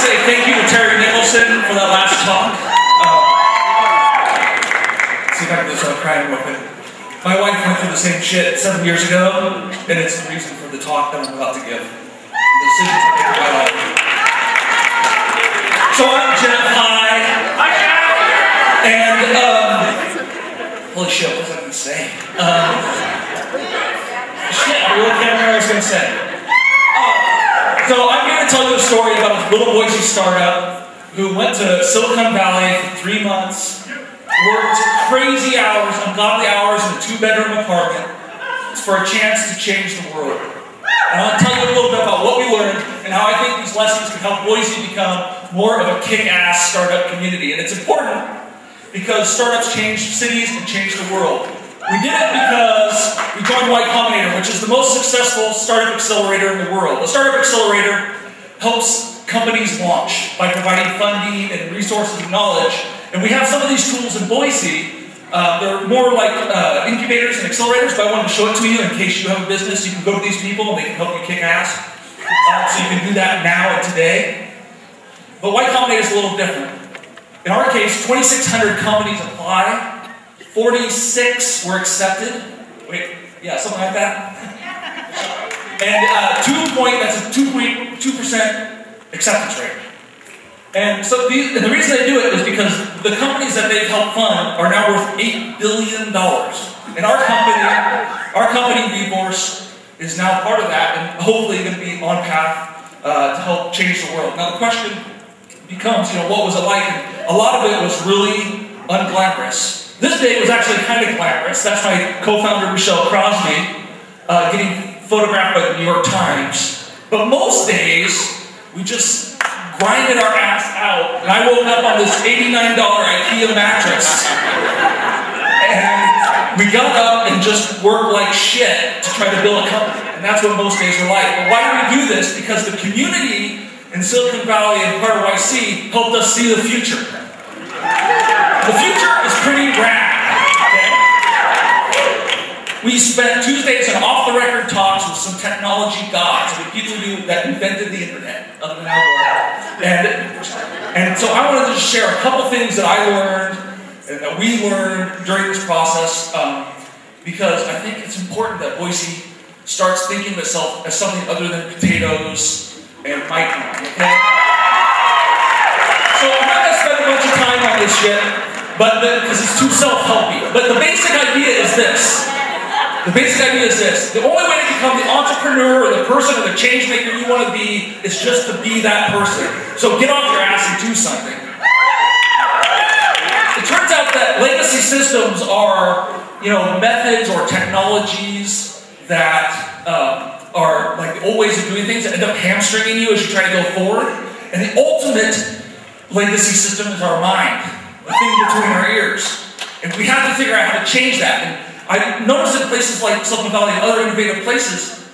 say thank you to Terry Nicholson for that last talk. See if I can do some crying with it. My wife went through the same shit 7 years ago, and it's the reason for the talk that I'm about to give. The decisions I made in my life. So I'm Jeff. Hi. Hi, Jeff. And holy shit, what was I going to say? Shit, I really can't remember what I was going to say. So I'm here to tell you a story about a little Boise startup who went to Silicon Valley for 3 months, worked crazy hours, ungodly hours in a 2-bedroom apartment for a chance to change the world. And I'll tell you a little bit about what we learned and how I think these lessons can help Boise become more of a kick-ass startup community. And it's important because startups change cities and change the world. We did it because we joined Combinator, which is the most successful startup accelerator in the world. A startup accelerator helps companies launch by providing funding and resources and knowledge. And we have some of these tools in Boise. They're more like incubators and accelerators, but I wanted to show it to you in case you have a business. You can go to these people and they can help you kick ass. So you can do that now and today. But Combinator is a little different. In our case, 2,600 companies apply. 46 were accepted. Wait, yeah, something like that. And that's a 2.2% acceptance rate. And so the reason they do it is because the companies that they've helped fund are now worth $8 billion. And our company, VBorse, is now part of that and hopefully going to be on path to help change the world. Now the question becomes, what was it like? And a lot of it was really unglamorous. This day was actually kind of glamorous. That's my co-founder, Michelle Crosby, getting photographed by the New York Times. But most days, we just grinded our ass out. And I woke up on this $89 IKEA mattress. And we got up and just worked like shit to try to build a company. And that's what most days were like. But why do we do this? Because the community in Silicon Valley and part of YC helped us see the future. The future is pretty rad, okay? We spent Tuesdays on off-the-record talks with some technology gods, with people that invented the internet, other than Al Gore. And so I wanted to just share a couple things that I learned and that we learned during this process, because I think it's important that Boise starts thinking of itself as something other than potatoes and micron, okay? So I'm not going to spend a bunch of time on this shit, because it's too self-helpy. But the basic idea is this. The only way to become the entrepreneur or the person or the change maker you want to be is just to be that person. So get off your ass and do something. It turns out that legacy systems are, methods or technologies that are like the old ways of doing things that end up hamstringing you as you try to go forward. And the ultimate legacy system is our mind, the thing between our ears. And we have to figure out how to change that. And I noticed in places like Silicon Valley and other innovative places,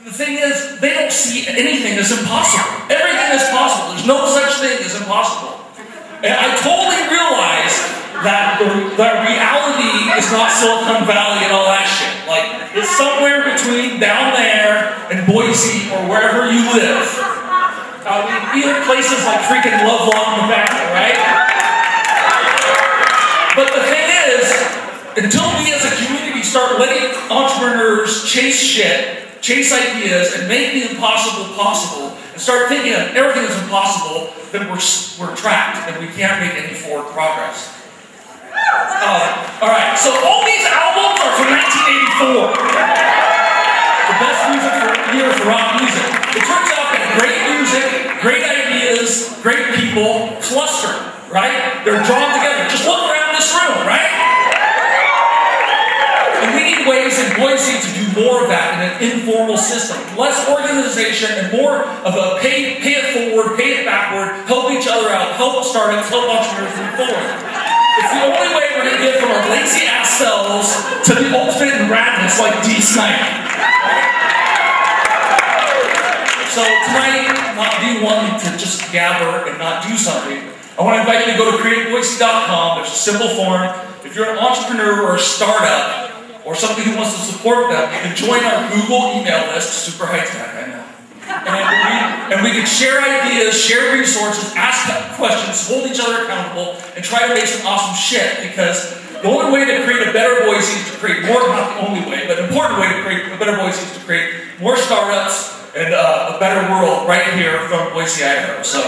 the thing is, they don't see anything as impossible. Everything is possible. There's no such thing as impossible. And I totally realized that the reality is not Silicon Valley and all that shit. Like, it's somewhere between down there and Boise or wherever you live. Even places like freaking Lovelock, Nevada, right? But the thing is, until we as a community start letting entrepreneurs chase shit, chase ideas, and make the impossible possible, and start thinking of everything that's impossible, then we're trapped and we can't make any forward progress. Alright, so all these albums are from 1984. The best music year for rock music. It turns out that great music, great ideas, great people cluster, right? They're drawn together. Just look around this room, right? And we need ways in Boise to do more of that in an informal system. Less organization and more of a pay it forward, pay it backward, help each other out, help startups, help entrepreneurs move forward. It's the only way we're going to get from our lazy ass selves to the ultimate in radness like D. Snyder. So tonight, not do one to just gather and not do something. I want to invite you to go to createboise.com. There's a simple form. If you're an entrepreneur or a startup or somebody who wants to support them, you can join our Google email list. Super high tech, I know. And and we could share ideas, share resources, ask questions, hold each other accountable, and try to make some awesome shit. Because the only way to create a better Boise is to create more, not the only way, but an important way to create a better Boise is to create more startups and a better world right here from Boise, Idaho. So.